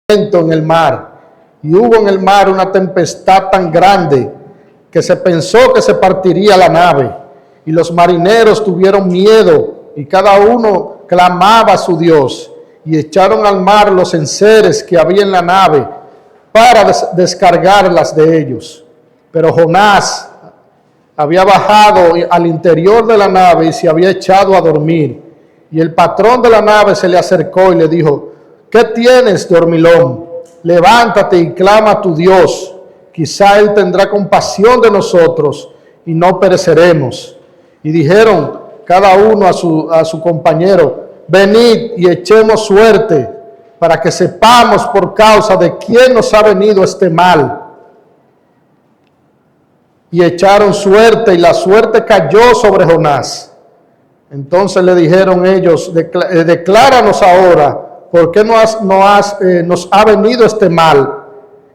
en el mar, y hubo en el mar una tempestad tan grande que se pensó que se partiría la nave, y los marineros tuvieron miedo, y cada uno clamaba a su Dios, y echaron al mar los enseres que había en la nave para descargarlas de ellos. Pero Jonás había bajado al interior de la nave y se había echado a dormir. Y el patrón de la nave se le acercó y le dijo: ¿qué tienes, dormilón? Levántate y clama a tu Dios. Quizá Él tendrá compasión de nosotros y no pereceremos. Y dijeron cada uno a su compañero: venid y echemos suerte para que sepamos por causa de quién nos ha venido este mal. Y echaron suerte, y la suerte cayó sobre Jonás. Entonces le dijeron ellos: decláranos ahora, ¿por qué nos ha venido este mal?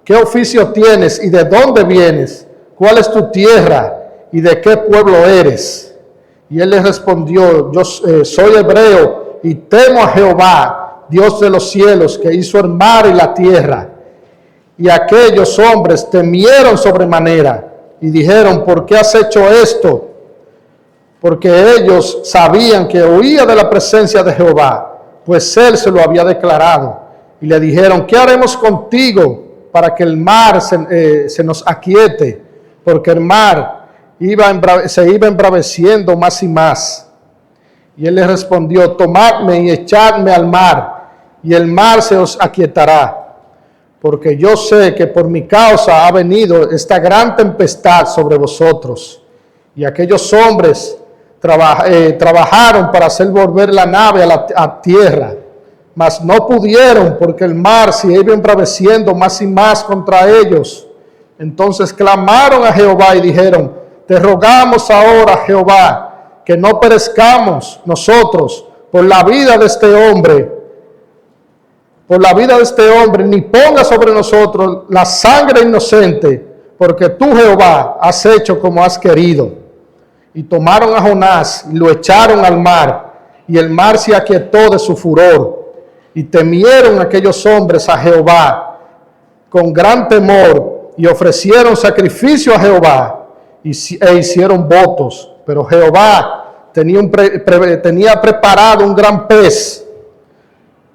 ¿Qué oficio tienes y de dónde vienes? ¿Cuál es tu tierra y de qué pueblo eres? Y él les respondió: yo soy hebreo y temo a Jehová, Dios de los cielos, que hizo el mar y la tierra. Y aquellos hombres temieron sobremanera y dijeron: ¿por qué has hecho esto? Porque ellos sabían que huía de la presencia de Jehová, pues él se lo había declarado. Y le dijeron: ¿qué haremos contigo para que el mar se nos aquiete? Porque el mar se iba embraveciendo más y más. Y él les respondió: tomadme y echadme al mar, y el mar se os aquietará. Porque yo sé que por mi causa ha venido esta gran tempestad sobre vosotros. Y aquellos hombres trabajaron para hacer volver la nave a tierra, mas no pudieron, porque el mar se iba embraveciendo más y más contra ellos. Entonces clamaron a Jehová y dijeron: te rogamos ahora, Jehová, que no perezcamos nosotros por la vida de este hombre, ni ponga sobre nosotros la sangre inocente, porque tú, Jehová, has hecho como has querido. Y tomaron a Jonás y lo echaron al mar, y el mar se aquietó de su furor. Y temieron aquellos hombres a Jehová con gran temor, y ofrecieron sacrificio a Jehová, e hicieron votos. Pero Jehová tenía preparado un gran pez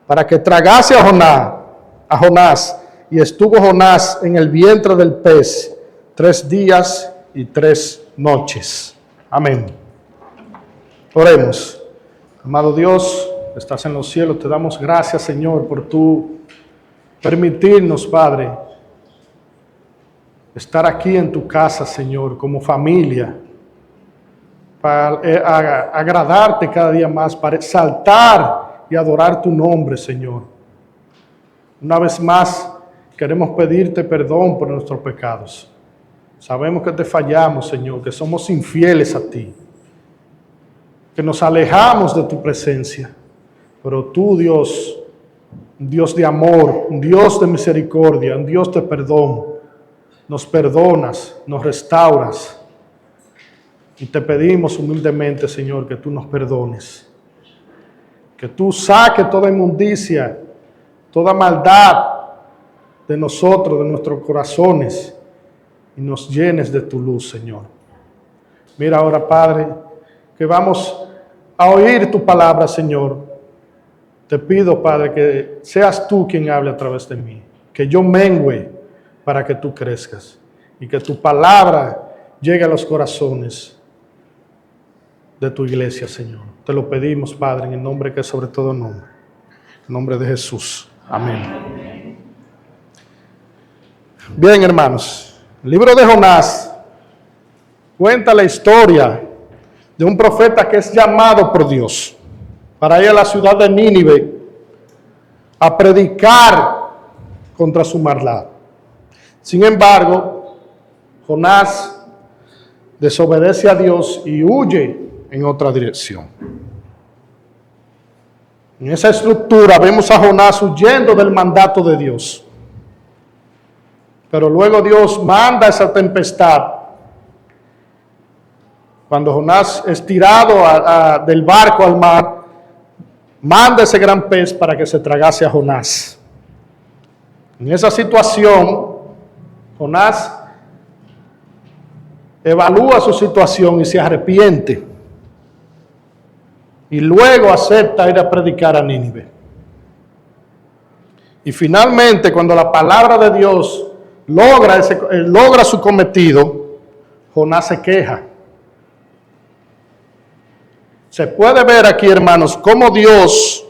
para que tragase a Jonás, y estuvo Jonás en el vientre del pez 3 días y 3 noches. Amén. Oremos. Amado Dios, estás en los cielos, te damos gracias, Señor, por tu permitirnos, Padre, estar aquí en tu casa, Señor, como familia, para agradarte cada día más, para exaltar y adorar tu nombre, Señor. Una vez más, queremos pedirte perdón por nuestros pecados. Sabemos que te fallamos, Señor, que somos infieles a ti, que nos alejamos de tu presencia. Pero tú, Dios, un Dios de amor, un Dios de misericordia, un Dios de perdón, nos perdonas, nos restauras. Y te pedimos humildemente, Señor, que tú nos perdones. Que tú saques toda inmundicia, toda maldad de nosotros, de nuestros corazones, y nos llenes de tu luz, Señor. Mira ahora, Padre, que vamos a oír tu palabra, Señor. Te pido, Padre, que seas tú quien hable a través de mí, que yo mengüe para que tú crezcas, y que tu palabra llegue a los corazones de tu iglesia, Señor. Te lo pedimos, Padre, en el nombre que es sobre todo nombre, en nombre de Jesús. Amén. Bien, hermanos, el libro de Jonás cuenta la historia de un profeta que es llamado por Dios para ir a la ciudad de Nínive a predicar contra su maldad. Sin embargo, Jonás desobedece a Dios y huye en otra dirección. En esa estructura vemos a Jonás huyendo del mandato de Dios. Pero luego Dios manda esa tempestad. Cuando Jonás es tirado del barco al mar, manda ese gran pez para que se tragase a Jonás. En esa situación, Jonás evalúa su situación y se arrepiente. Y luego acepta ir a predicar a Nínive. Y finalmente, cuando la palabra de Dios logra su cometido, Jonás se queja. Se puede ver aquí, hermanos, cómo Dios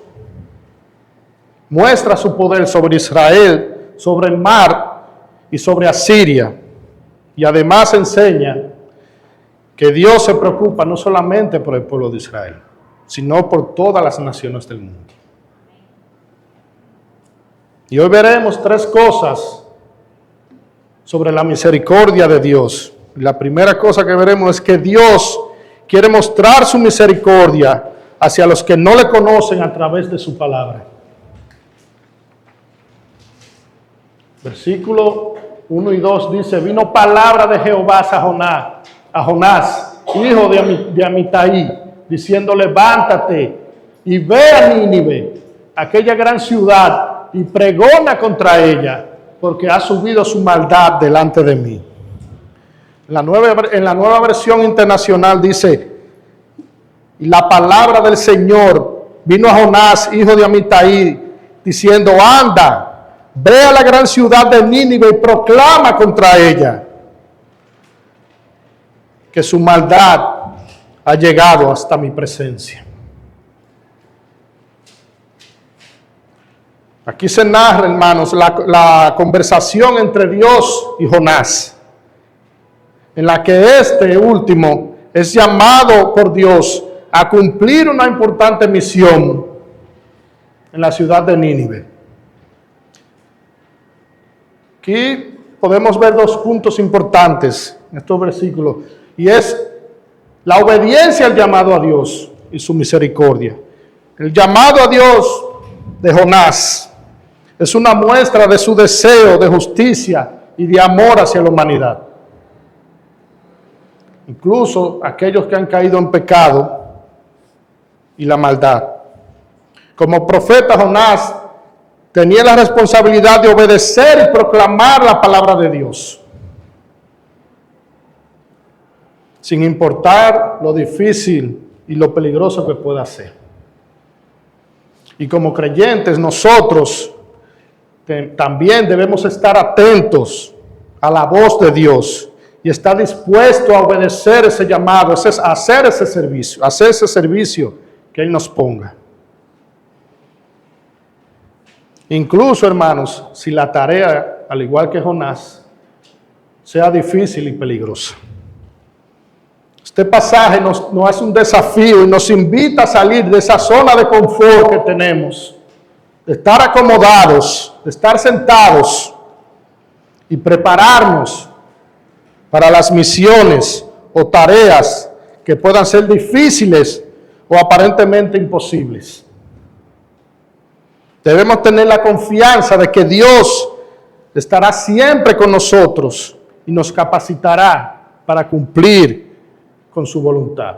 muestra su poder sobre Israel, sobre el mar y sobre Asiria. Y además enseña que Dios se preocupa no solamente por el pueblo de Israel, sino por todas las naciones del mundo. Y hoy veremos 3 cosas sobre la misericordia de Dios. La primera cosa que veremos es que Dios quiere mostrar su misericordia hacia los que no le conocen a través de su palabra. Versículo 1 y 2 dice: vino palabra de Jehová a Jonás, hijo de Amitai, diciendo: levántate y ve a Nínive, aquella gran ciudad, y pregona contra ella, porque ha subido su maldad delante de mí. En la nueva versión internacional dice: y la palabra del Señor vino a Jonás, hijo de Amitai, diciendo: anda, ve a la gran ciudad de Nínive y proclama contra ella que su maldad ha llegado hasta mi presencia. Aquí se narra, hermanos, la conversación entre Dios y Jonás, en la que este último es llamado por Dios a cumplir una importante misión en la ciudad de Nínive. Aquí podemos ver 2 puntos importantes en estos versículos, y es la obediencia al llamado a Dios y su misericordia. El llamado a Dios de Jonás es una muestra de su deseo de justicia y de amor hacia la humanidad. Incluso aquellos que han caído en pecado y la maldad. Como profeta, Jonás tenía la responsabilidad de obedecer y proclamar la palabra de Dios, sin importar lo difícil y lo peligroso que pueda ser. Y como creyentes, nosotros también debemos estar atentos a la voz de Dios y estar dispuesto a obedecer ese llamado, a hacer ese servicio que Él nos ponga. Incluso, hermanos, si la tarea, al igual que Jonás, sea difícil y peligrosa. Este pasaje nos hace un desafío y nos invita a salir de esa zona de confort que tenemos, de estar acomodados, de estar sentados y prepararnos para las misiones o tareas que puedan ser difíciles o aparentemente imposibles. Debemos tener la confianza de que Dios estará siempre con nosotros y nos capacitará para cumplir con su voluntad.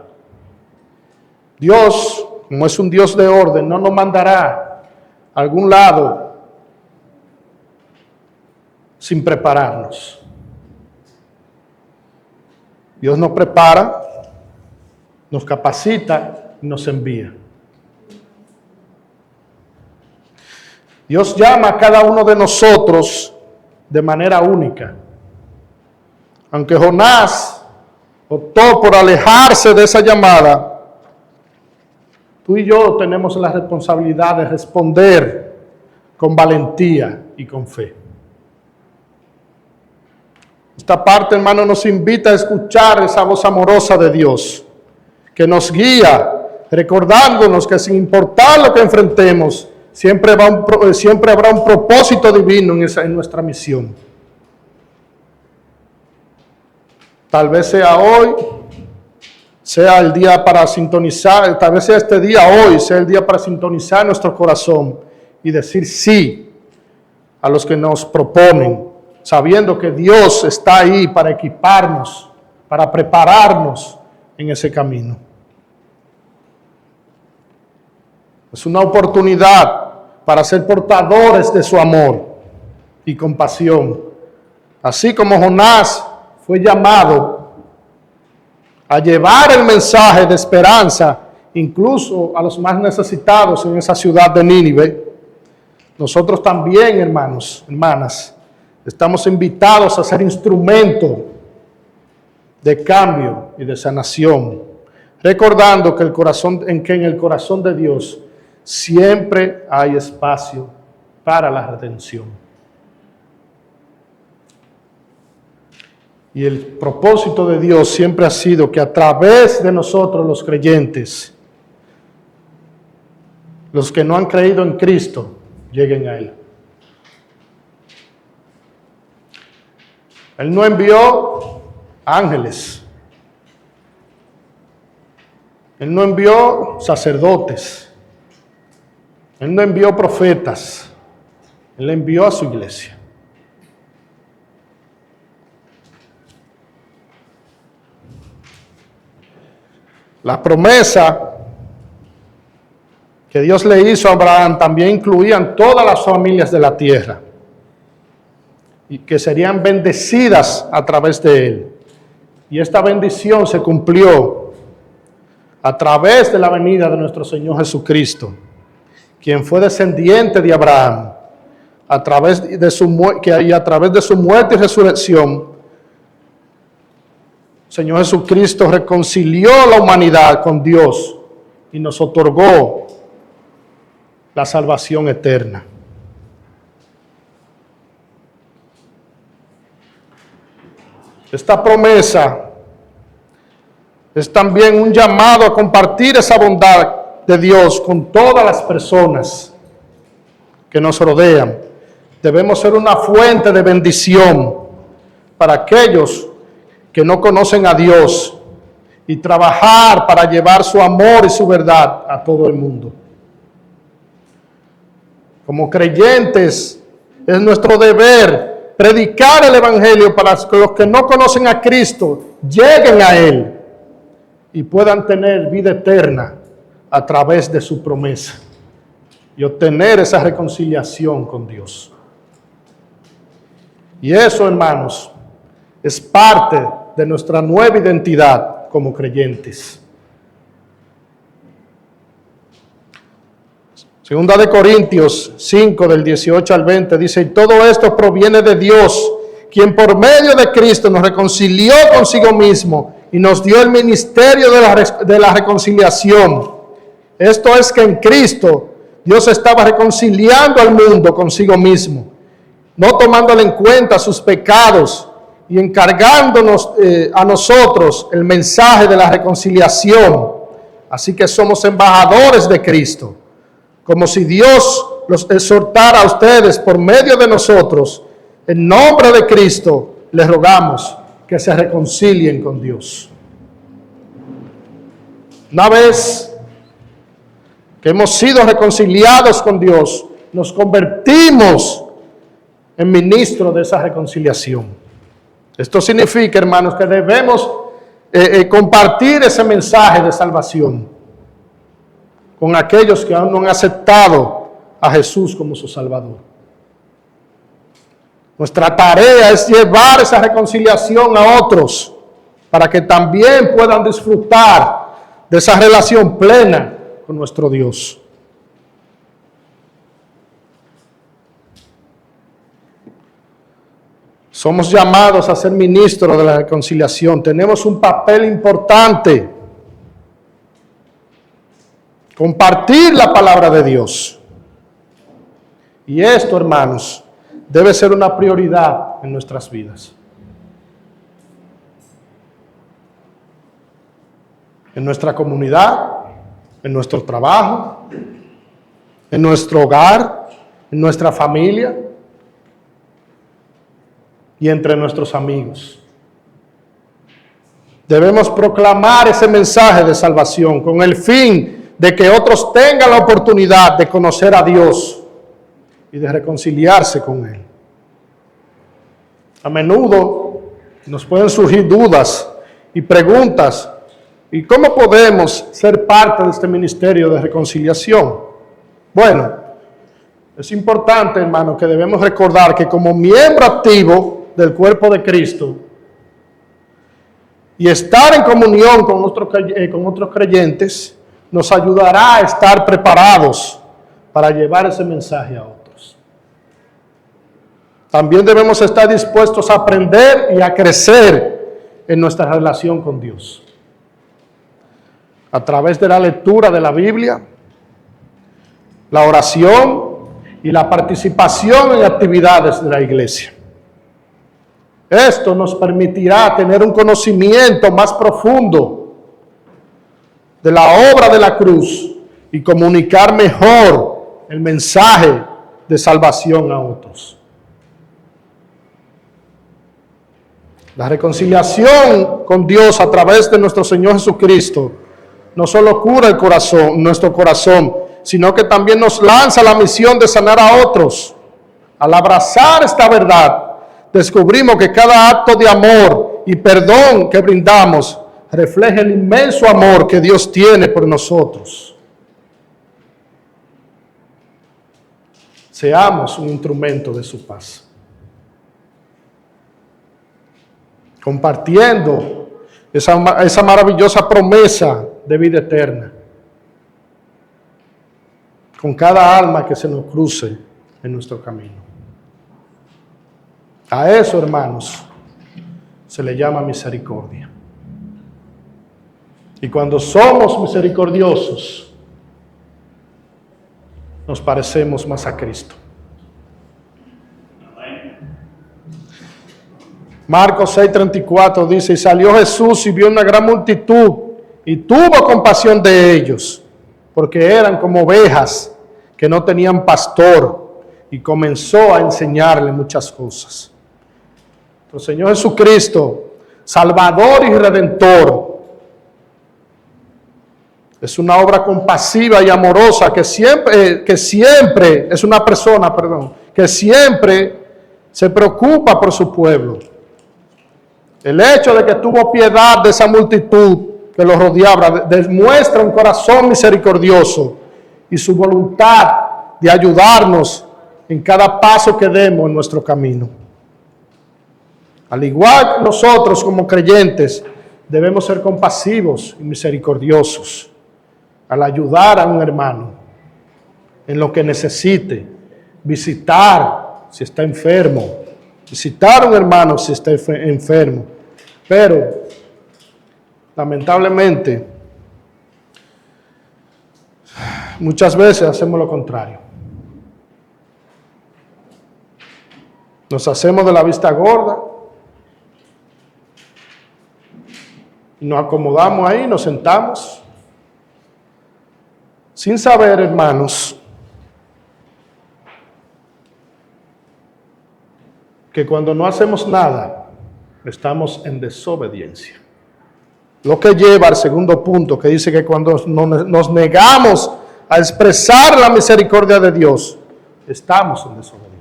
Dios, como es un Dios de orden, no nos mandará a algún lado sin prepararnos. Dios nos prepara, nos capacita y nos envía. Dios llama a cada uno de nosotros de manera única. Aunque Jonás optó por alejarse de esa llamada, tú y yo tenemos la responsabilidad de responder con valentía y con fe. Esta parte, hermano, nos invita a escuchar esa voz amorosa de Dios, que nos guía, recordándonos que sin importar lo que enfrentemos, siempre habrá un propósito divino en nuestra misión. Tal vez sea hoy, sea el día para sintonizar, tal vez sea este día hoy, sea el día para sintonizar nuestro corazón y decir sí a los que nos proponen, sabiendo que Dios está ahí para equiparnos, para prepararnos en ese camino. Es una oportunidad para ser portadores de su amor y compasión. Así como Jonás fue llamado a llevar el mensaje de esperanza incluso a los más necesitados en esa ciudad de Nínive, nosotros también, hermanos, hermanas, estamos invitados a ser instrumento de cambio y de sanación, recordando que en el corazón de Dios siempre hay espacio para la redención. Y el propósito de Dios siempre ha sido que a través de nosotros los creyentes, los que no han creído en Cristo, lleguen a Él. Él no envió ángeles. Él no envió sacerdotes. Él no envió profetas. Él envió a su iglesia. La promesa que Dios le hizo a Abraham también incluían todas las familias de la tierra y que serían bendecidas a través de él. Y esta bendición se cumplió a través de la venida de nuestro Señor Jesucristo, quien fue descendiente de Abraham, a través de su muerte y resurrección. Señor Jesucristo reconcilió la humanidad con Dios y nos otorgó la salvación eterna. Esta promesa es también un llamado a compartir esa bondad de Dios con todas las personas que nos rodean. Debemos ser una fuente de bendición para aquellos que no conocen a Dios y trabajar para llevar su amor y su verdad a todo el mundo. Como creyentes, es nuestro deber predicar el Evangelio para que los que no conocen a Cristo lleguen a Él y puedan tener vida eterna a través de su promesa y obtener esa reconciliación con Dios. Y eso, hermanos, es parte de nuestra nueva identidad como creyentes. Segunda de Corintios 5, del 18 al 20, dice: y todo esto proviene de Dios, quien por medio de Cristo nos reconcilió consigo mismo y nos dio el ministerio de la reconciliación. Esto es que en Cristo Dios estaba reconciliando al mundo consigo mismo, no tomándole en cuenta sus pecados y encargándonos a nosotros el mensaje de la reconciliación. Así que somos embajadores de Cristo, como si Dios los exhortara a ustedes por medio de nosotros. En nombre de Cristo les rogamos que se reconcilien con Dios. Una vez que hemos sido reconciliados con Dios, nos convertimos en ministros de esa reconciliación. Esto significa, hermanos, que debemos compartir ese mensaje de salvación con aquellos que aún no han aceptado a Jesús como su Salvador. Nuestra tarea es llevar esa reconciliación a otros para que también puedan disfrutar de esa relación plena con nuestro Dios. Somos llamados a ser ministros de la reconciliación. Tenemos un papel importante: compartir la palabra de Dios. Y esto, hermanos, debe ser una prioridad en nuestras vidas. En nuestra comunidad, en nuestro trabajo, en nuestro hogar, en nuestra familia y entre nuestros amigos. Debemos proclamar ese mensaje de salvación con el fin de que otros tengan la oportunidad de conocer a Dios y de reconciliarse con Él. A menudo nos pueden surgir dudas y preguntas: ¿y cómo podemos ser parte de este ministerio de reconciliación? Bueno, Es importante, hermano, que debemos recordar que como miembro activo del cuerpo de Cristo y estar en comunión con otros creyentes nos ayudará a estar preparados para llevar ese mensaje a otros. También debemos estar dispuestos a aprender y a crecer en nuestra relación con Dios. A través de la lectura de la Biblia, la oración y la participación en actividades de la iglesia. Esto nos permitirá tener un conocimiento más profundo de la obra de la cruz y comunicar mejor el mensaje de salvación a otros. La reconciliación con Dios a través de nuestro Señor Jesucristo no solo cura el corazón, nuestro corazón, sino que también nos lanza la misión de sanar a otros. Al abrazar esta verdad, descubrimos que cada acto de amor y perdón que brindamos refleja el inmenso amor que Dios tiene por nosotros. Seamos un instrumento de su paz, compartiendo esa maravillosa promesa de vida eterna con cada alma que se nos cruce en nuestro camino. A eso, hermanos, se le llama misericordia. Y cuando somos misericordiosos, nos parecemos más a Cristo. Marcos 6:34 dice: y salió Jesús y vio una gran multitud y tuvo compasión de ellos, porque eran como ovejas que no tenían pastor, y comenzó a enseñarle muchas cosas. El Señor Jesucristo, Salvador y Redentor, es una obra compasiva y amorosa que siempre es una persona, que siempre se preocupa por su pueblo. El hecho de que tuvo piedad de esa multitud que lo rodeaba demuestra un corazón misericordioso y su voluntad de ayudarnos en cada paso que demos en nuestro camino. Al igual que nosotros como creyentes debemos ser compasivos y misericordiosos al ayudar a un hermano en lo que necesite, visitar si está enfermo, visitar a un hermano si está enfermo. Pero lamentablemente muchas veces hacemos lo contrario. Nos hacemos de la vista gorda y nos acomodamos ahí, nos sentamos, sin saber, hermanos, que cuando no hacemos nada, estamos en desobediencia. Lo que lleva al segundo punto, que dice que cuando nos negamos a expresar la misericordia de Dios, estamos en desobediencia.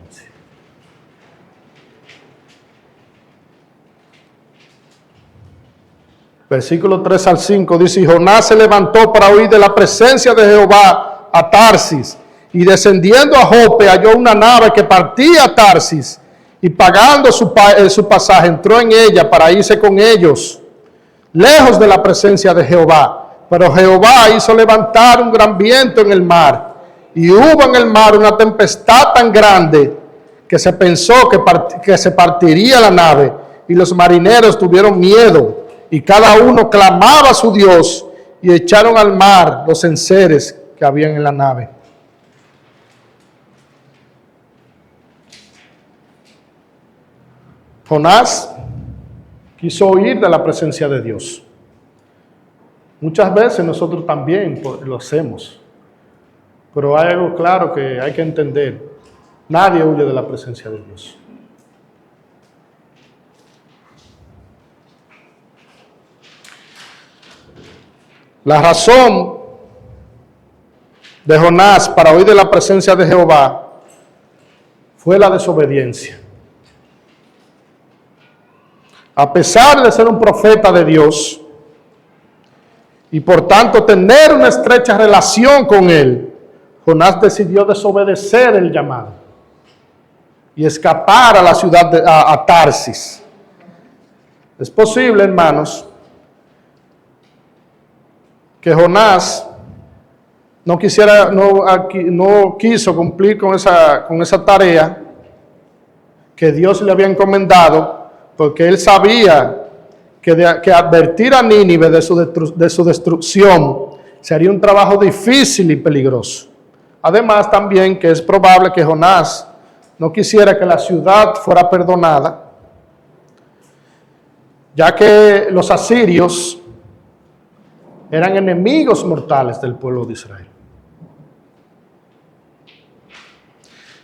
Versículo 3 al 5 dice: y Jonás se levantó para huir de la presencia de Jehová a Tarsis, y descendiendo a Jope halló una nave que partía a Tarsis, y pagando su pasaje entró en ella para irse con ellos, lejos de la presencia de Jehová. Pero Jehová hizo levantar un gran viento en el mar, y hubo en el mar una tempestad tan grande que se pensó que se partiría la nave, y los marineros tuvieron miedo, y cada uno clamaba a su Dios, y echaron al mar los enseres que habían en la nave. Jonás quiso huir de la presencia de Dios. Muchas veces nosotros también lo hacemos, pero hay algo claro que hay que entender: nadie huye de la presencia de Dios. La razón de Jonás para huir de la presencia de Jehová fue la desobediencia. A pesar de ser un profeta de Dios y por tanto tener una estrecha relación con Él, Jonás decidió desobedecer el llamado y escapar a la ciudad a Tarsis. Es posible, hermanos, que Jonás no quiso cumplir con esa tarea que Dios le había encomendado, porque él sabía que advertir a Nínive de su destrucción sería un trabajo difícil y peligroso. Además, también que es probable que Jonás no quisiera que la ciudad fuera perdonada, ya que los asirios eran enemigos mortales del pueblo de Israel.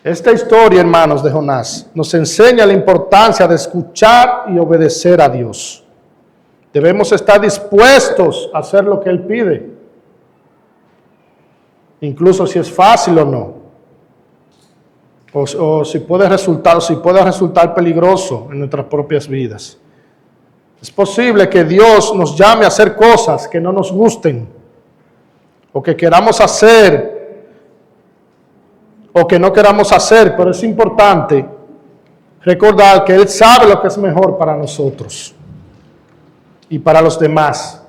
Esta historia, hermanos, de Jonás nos enseña la importancia de escuchar y obedecer a Dios. Debemos estar dispuestos a hacer lo que Él pide, incluso si es fácil o no, o si puede resultar peligroso en nuestras propias vidas. Es posible que Dios nos llame a hacer cosas que no nos gusten, o que queramos hacer, o que no queramos hacer, pero es importante recordar que Él sabe lo que es mejor para nosotros y para los demás.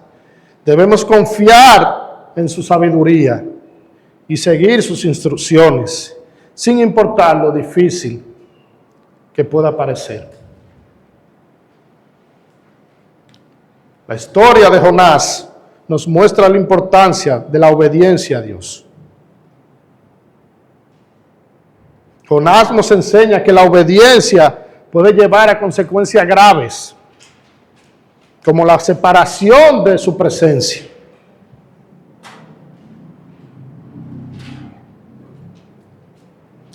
Debemos confiar en su sabiduría y seguir sus instrucciones, sin importar lo difícil que pueda parecer. La historia de Jonás nos muestra la importancia de la obediencia a Dios. Jonás nos enseña que la obediencia puede llevar a consecuencias graves, como la separación de su presencia.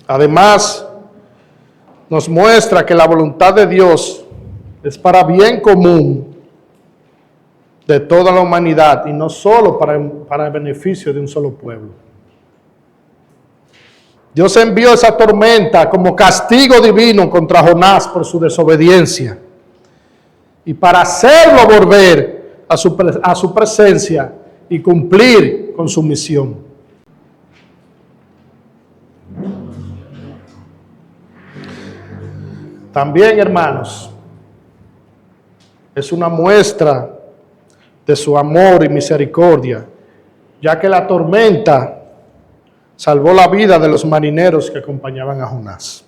Además, nos muestra que la voluntad de Dios es para bien común de toda la humanidad y no solo para el beneficio de un solo pueblo. Dios envió esa tormenta como castigo divino contra Jonás por su desobediencia y para hacerlo volver a su presencia y cumplir con su misión. También, hermanos, es una muestra de su amor y misericordia, ya que la tormenta salvó la vida de los marineros que acompañaban a Jonás.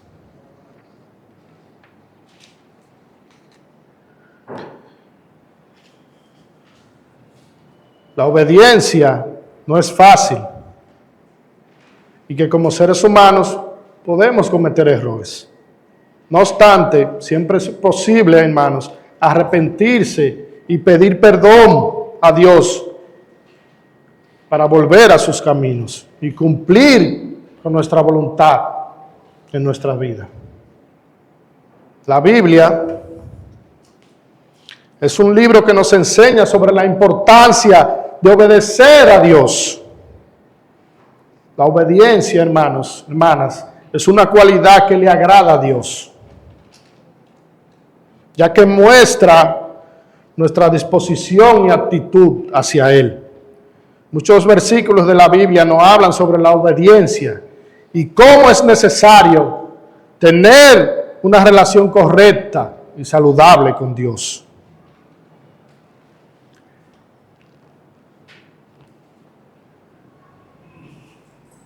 La obediencia no es fácil y que como seres humanos podemos cometer errores. No obstante, siempre es posible, hermanos, arrepentirse y pedir perdón a Dios para volver a sus caminos y cumplir con nuestra voluntad en nuestra vida. La Biblia es un libro que nos enseña sobre la importancia de obedecer a Dios. La obediencia, hermanos, hermanas, es una cualidad que le agrada a Dios, ya que muestra nuestra disposición y actitud hacia Él. Muchos versículos de la Biblia nos hablan sobre la obediencia y cómo es necesario tener una relación correcta y saludable con Dios.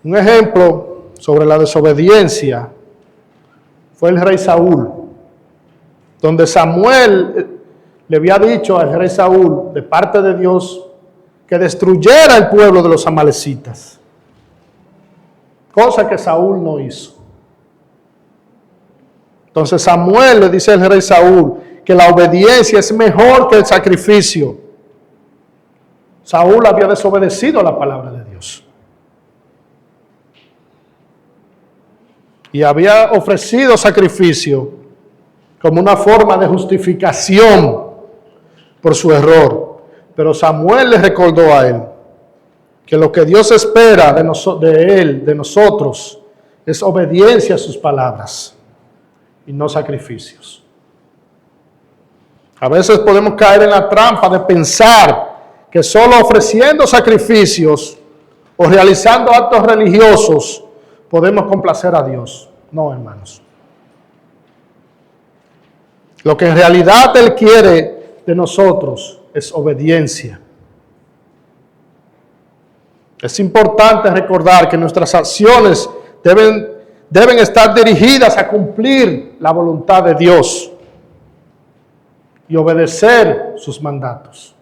Un ejemplo sobre la desobediencia fue el rey Saúl, donde Samuel le había dicho al rey Saúl, de parte de Dios, que destruyera el pueblo de los amalecitas, cosa que Saúl no hizo. Entonces Samuel le dice al rey Saúl que la obediencia es mejor que el sacrificio. Saúl había desobedecido la palabra de Dios y había ofrecido sacrificio como una forma de justificación por su error. Pero Samuel le recordó a él que lo que Dios espera de nosotros, es obediencia a sus palabras y no sacrificios. A veces podemos caer en la trampa de pensar que solo ofreciendo sacrificios o realizando actos religiosos podemos complacer a Dios. No, hermanos. Lo que en realidad Él quiere de nosotros es obediencia. Es importante recordar que nuestras acciones deben estar dirigidas a cumplir la voluntad de Dios y obedecer sus mandatos.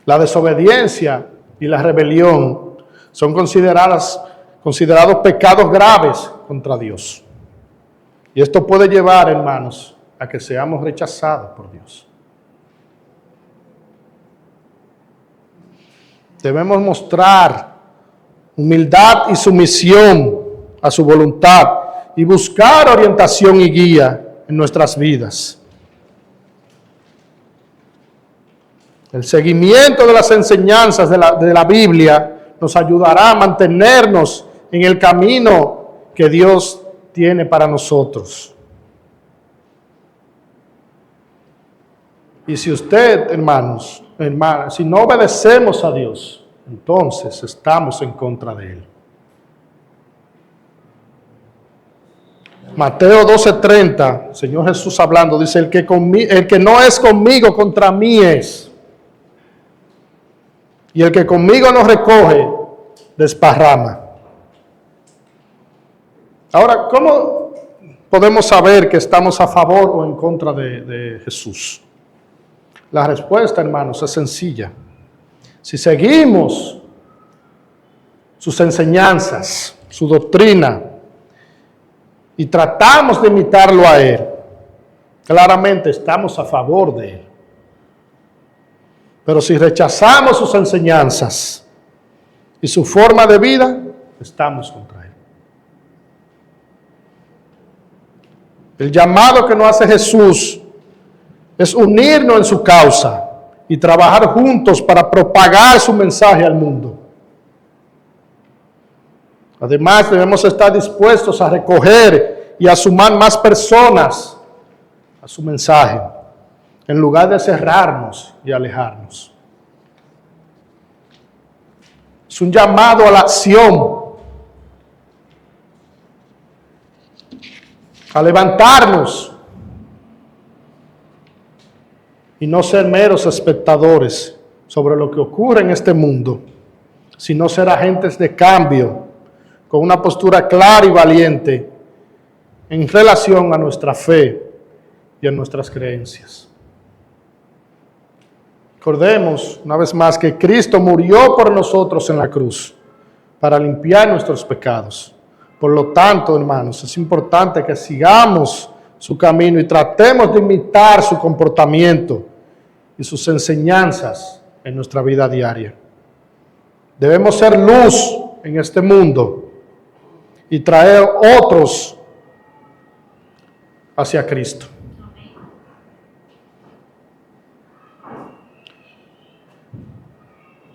La desobediencia y la rebelión son considerados pecados graves contra Dios. Y esto puede llevar, hermanos, a que seamos rechazados por Dios. Debemos mostrar humildad y sumisión a su voluntad y buscar orientación y guía en nuestras vidas. El seguimiento de las enseñanzas de la Biblia nos ayudará a mantenernos en el camino que Dios tiene para nosotros. Y si usted, hermanos, si no obedecemos a Dios, entonces estamos en contra de Él. Mateo 12:30, Señor Jesús hablando, dice, el que no es conmigo, contra mí es. Y el que conmigo no recoge, desparrama. Ahora, ¿cómo podemos saber que estamos a favor o en contra de Jesús? La respuesta, hermanos, es sencilla. Si seguimos sus enseñanzas, su doctrina, y tratamos de imitarlo a Él, claramente estamos a favor de Él. Pero si rechazamos sus enseñanzas y su forma de vida, estamos contra Él. El llamado que nos hace Jesús es unirnos en su causa y trabajar juntos para propagar su mensaje al mundo. Además, debemos estar dispuestos a recoger y a sumar más personas a su mensaje, en lugar de cerrarnos y alejarnos. Es un llamado a la acción, a levantarnos y no ser meros espectadores sobre lo que ocurre en este mundo, sino ser agentes de cambio con una postura clara y valiente en relación a nuestra fe y a nuestras creencias. Recordemos una vez más que Cristo murió por nosotros en la cruz para limpiar nuestros pecados. Por lo tanto, hermanos, es importante que sigamos su camino y tratemos de imitar su comportamiento y sus enseñanzas en nuestra vida diaria. Debemos ser luz en este mundo y traer otros hacia Cristo.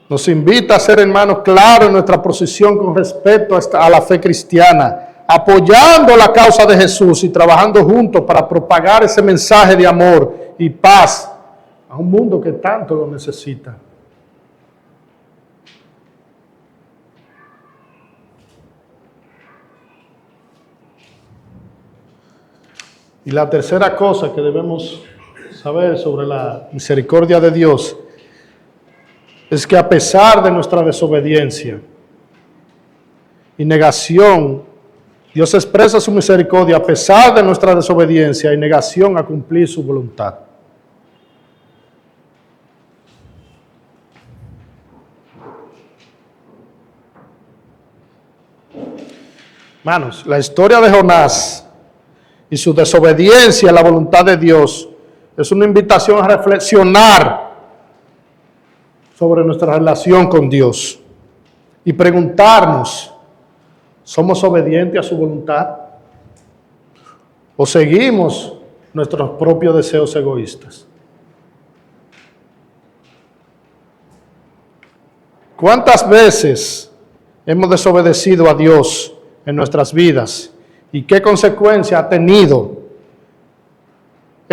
Nos invita a ser, hermanos, claros en nuestra posición con respecto a la fe cristiana, apoyando la causa de Jesús y trabajando juntos para propagar ese mensaje de amor y paz a un mundo que tanto lo necesita. Y la tercera cosa que debemos saber sobre la misericordia de Dios es que a pesar de nuestra desobediencia y negación, Dios expresa su misericordia a pesar de nuestra desobediencia y negación a cumplir su voluntad. Hermanos, la historia de Jonás y su desobediencia a la voluntad de Dios es una invitación a reflexionar sobre nuestra relación con Dios y preguntarnos, ¿somos obedientes a su voluntad? ¿O seguimos nuestros propios deseos egoístas? ¿Cuántas veces hemos desobedecido a Dios en nuestras vidas? ¿Y qué consecuencia ha tenido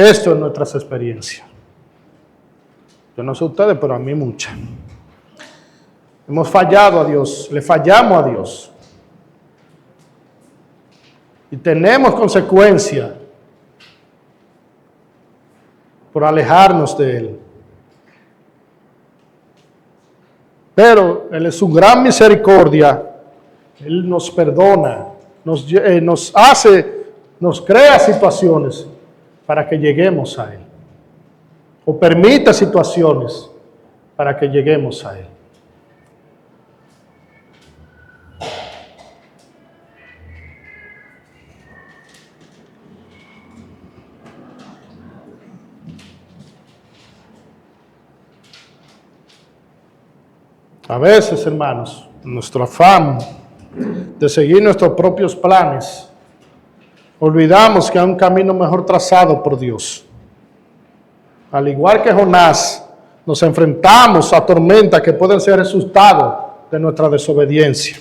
Esto es nuestras experiencias. Yo no sé ustedes, pero a mí muchas. Hemos fallado a Dios, le fallamos a Dios. Y tenemos consecuencias por alejarnos de Él. Pero Él es su gran misericordia. Él nos perdona, nos crea situaciones para que lleguemos a Él. O permite situaciones para que lleguemos a Él. A veces, hermanos, nuestro afán de seguir nuestros propios planes, olvidamos que hay un camino mejor trazado por Dios. Al igual que Jonás, nos enfrentamos a tormentas que pueden ser resultado de nuestra desobediencia.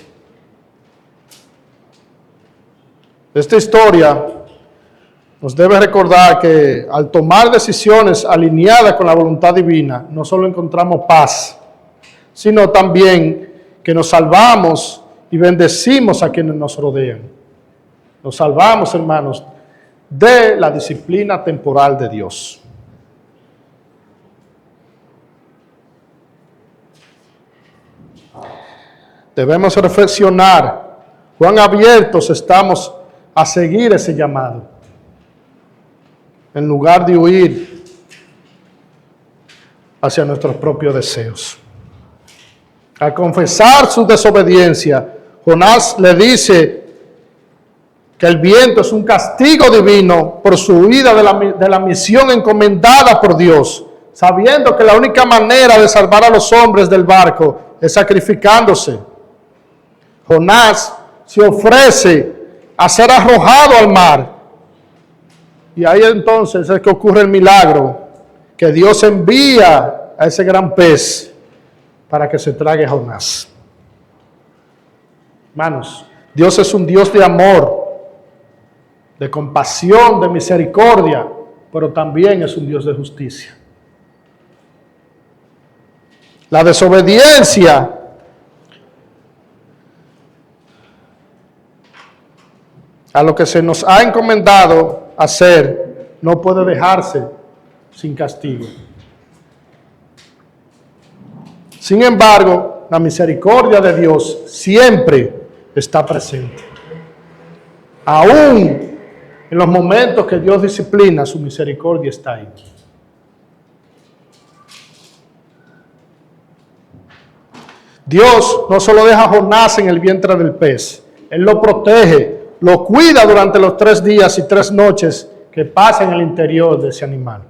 Esta historia nos debe recordar que al tomar decisiones alineadas con la voluntad divina, no solo encontramos paz, sino también que nos salvamos y bendecimos a quienes nos rodean. Nos salvamos, hermanos, de la disciplina temporal de Dios. Debemos reflexionar cuán abiertos estamos a seguir ese llamado, en lugar de huir hacia nuestros propios deseos. Al confesar su desobediencia, Jonás le dice que el viento es un castigo divino por su huida de la misión encomendada por Dios, sabiendo que la única manera de salvar a los hombres del barco es sacrificándose. Jonás se ofrece a ser arrojado al mar. Y ahí entonces es que ocurre el milagro, que Dios envía a ese gran pez para que se trague a Jonás. Hermanos, Dios es un Dios de amor, de compasión, de misericordia, pero también es un Dios de justicia. La desobediencia a lo que se nos ha encomendado hacer no puede dejarse sin castigo. Sin embargo, la misericordia de Dios siempre está presente. Aún en los momentos que Dios disciplina, su misericordia está ahí. Dios no solo deja a Jonás en el vientre del pez, Él lo protege, lo cuida durante los 3 días y 3 noches que pasa en el interior de ese animal.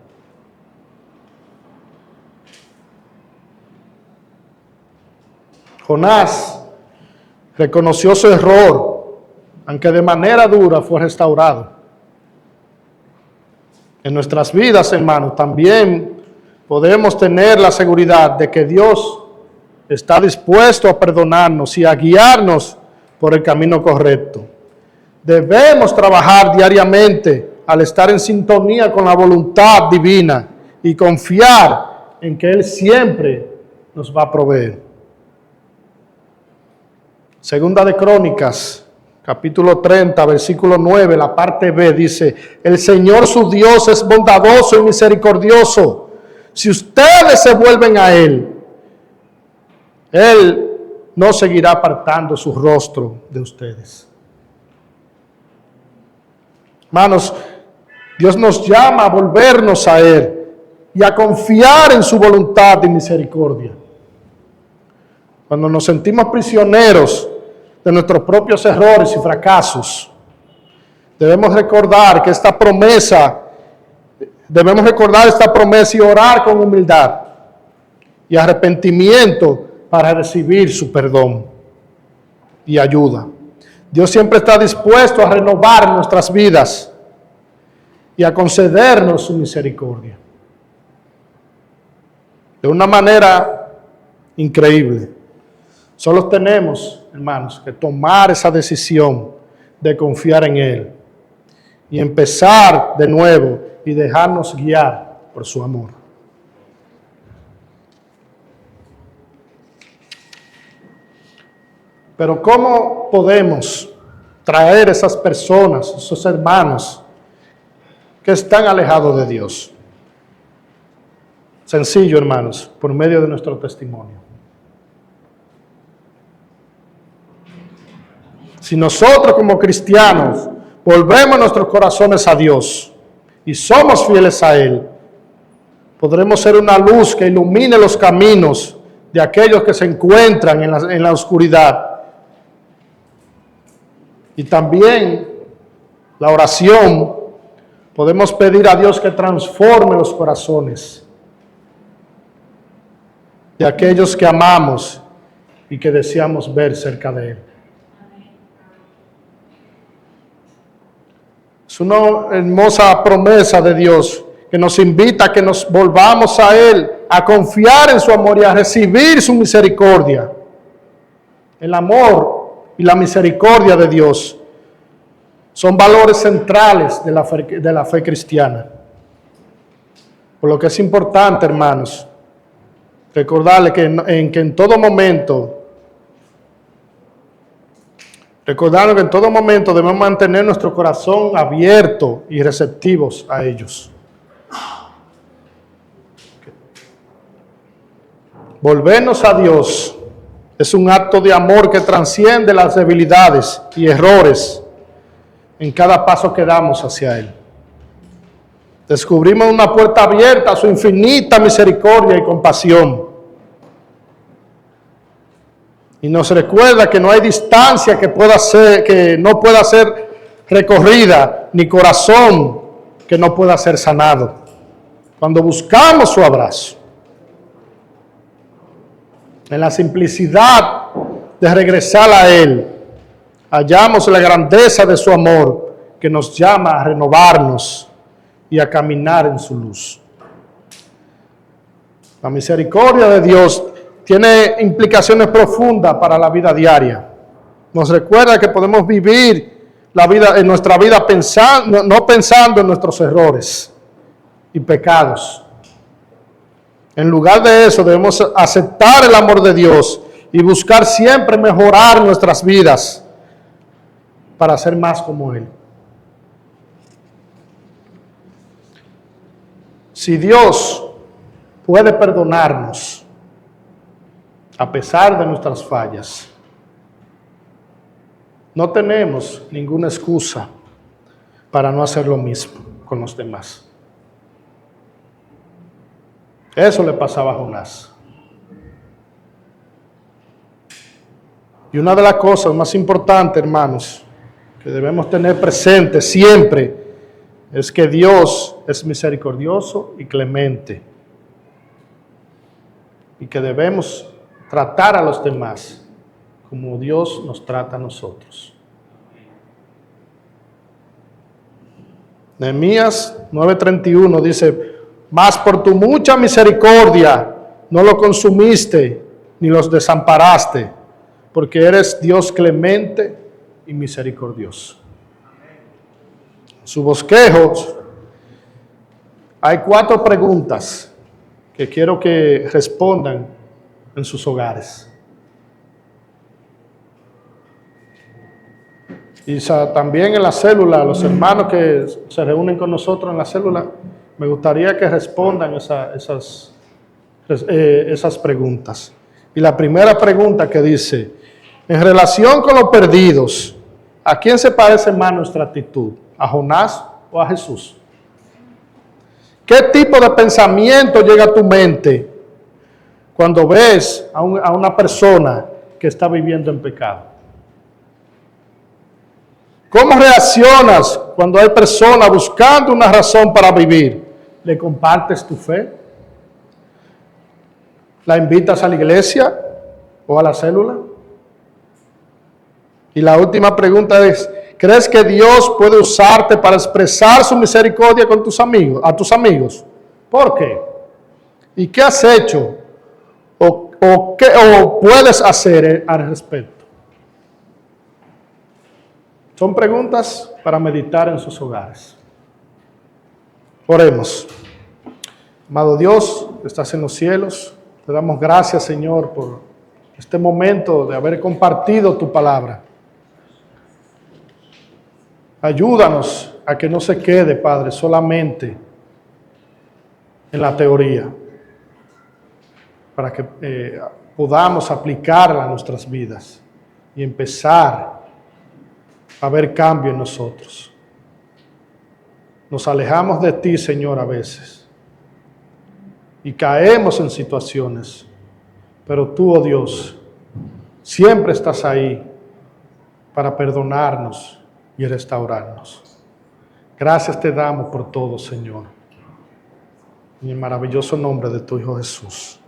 Jonás reconoció su error, aunque de manera dura fue restaurado. En nuestras vidas, hermanos, también podemos tener la seguridad de que Dios está dispuesto a perdonarnos y a guiarnos por el camino correcto. Debemos trabajar diariamente al estar en sintonía con la voluntad divina y confiar en que Él siempre nos va a proveer. Segunda de Crónicas, capítulo 30, versículo 9, la parte B, dice: el Señor su Dios es bondadoso y misericordioso. Si ustedes se vuelven a Él, Él no seguirá apartando su rostro de ustedes. Hermanos, Dios nos llama a volvernos a Él y a confiar en su voluntad y misericordia. Cuando nos sentimos prisioneros de nuestros propios errores y fracasos, debemos recordar esta promesa y orar con humildad y arrepentimiento para recibir su perdón y ayuda. Dios siempre está dispuesto a renovar nuestras vidas y a concedernos su misericordia. De una manera increíble. Solo tenemos, hermanos, que tomar esa decisión de confiar en Él y empezar de nuevo y dejarnos guiar por su amor. Pero ¿cómo podemos traer esas personas, esos hermanos que están alejados de Dios? Sencillo, hermanos, por medio de nuestro testimonio. Si nosotros como cristianos volvemos nuestros corazones a Dios y somos fieles a Él, podremos ser una luz que ilumine los caminos de aquellos que se encuentran en la oscuridad. Y también la oración, podemos pedir a Dios que transforme los corazones de aquellos que amamos y que deseamos ver cerca de Él. Es una hermosa promesa de Dios que nos invita a que nos volvamos a Él, a confiar en su amor y a recibir su misericordia. El amor y la misericordia de Dios son valores centrales de la fe cristiana. Por lo que es importante, hermanos, recordarle que en todo momento debemos mantener nuestro corazón abierto y receptivos a ellos. Volvernos a Dios es un acto de amor que trasciende las debilidades y errores en cada paso que damos hacia Él. Descubrimos una puerta abierta a su infinita misericordia y compasión. Y nos recuerda que no hay distancia que no pueda ser recorrida, ni corazón que no pueda ser sanado, cuando buscamos su abrazo. En la simplicidad de regresar a Él, hallamos la grandeza de su amor que nos llama a renovarnos y a caminar en su luz. La misericordia de Dios tiene implicaciones profundas para la vida diaria. Nos recuerda que podemos vivir nuestra vida no pensando en nuestros errores y pecados. En lugar de eso, debemos aceptar el amor de Dios y buscar siempre mejorar nuestras vidas para ser más como Él. Si Dios puede perdonarnos a pesar de nuestras fallas, no tenemos ninguna excusa para no hacer lo mismo con los demás. Eso le pasaba a Jonás. Y una de las cosas más importantes, hermanos, que debemos tener presente siempre, es que Dios es misericordioso y clemente. Y que debemos tratar a los demás como Dios nos trata a nosotros. Nehemías 9:31 dice: mas por tu mucha misericordia no lo consumiste ni los desamparaste, porque eres Dios clemente y misericordioso. En su bosquejo hay 4 preguntas que quiero que respondan en sus hogares. Y también en la célula, los hermanos que se reúnen con nosotros en la célula, me gustaría que respondan esas preguntas. Y la primera pregunta que dice: en relación con los perdidos, ¿a quién se parece más nuestra actitud? ¿A Jonás o a Jesús? ¿Qué tipo de pensamiento llega a tu mente cuando ves a una persona que está viviendo en pecado? ¿Cómo reaccionas cuando hay personas buscando una razón para vivir? ¿Le compartes tu fe? ¿La invitas a la iglesia o a la célula? Y la última pregunta es: ¿crees que Dios puede usarte para expresar su misericordia con a tus amigos? ¿Por qué? ¿Y qué has hecho o puedes hacer al respecto? Son preguntas para meditar en sus hogares. Oremos. Amado Dios, que estás en los cielos, te damos gracias, Señor, por este momento de haber compartido tu palabra. Ayúdanos a que no se quede, Padre, solamente en la teoría, para que podamos aplicarla a nuestras vidas y empezar a ver cambio en nosotros. Nos alejamos de ti, Señor, a veces y caemos en situaciones, pero tú, oh Dios, siempre estás ahí para perdonarnos y restaurarnos. Gracias te damos por todo, Señor. En el maravilloso nombre de tu Hijo Jesús.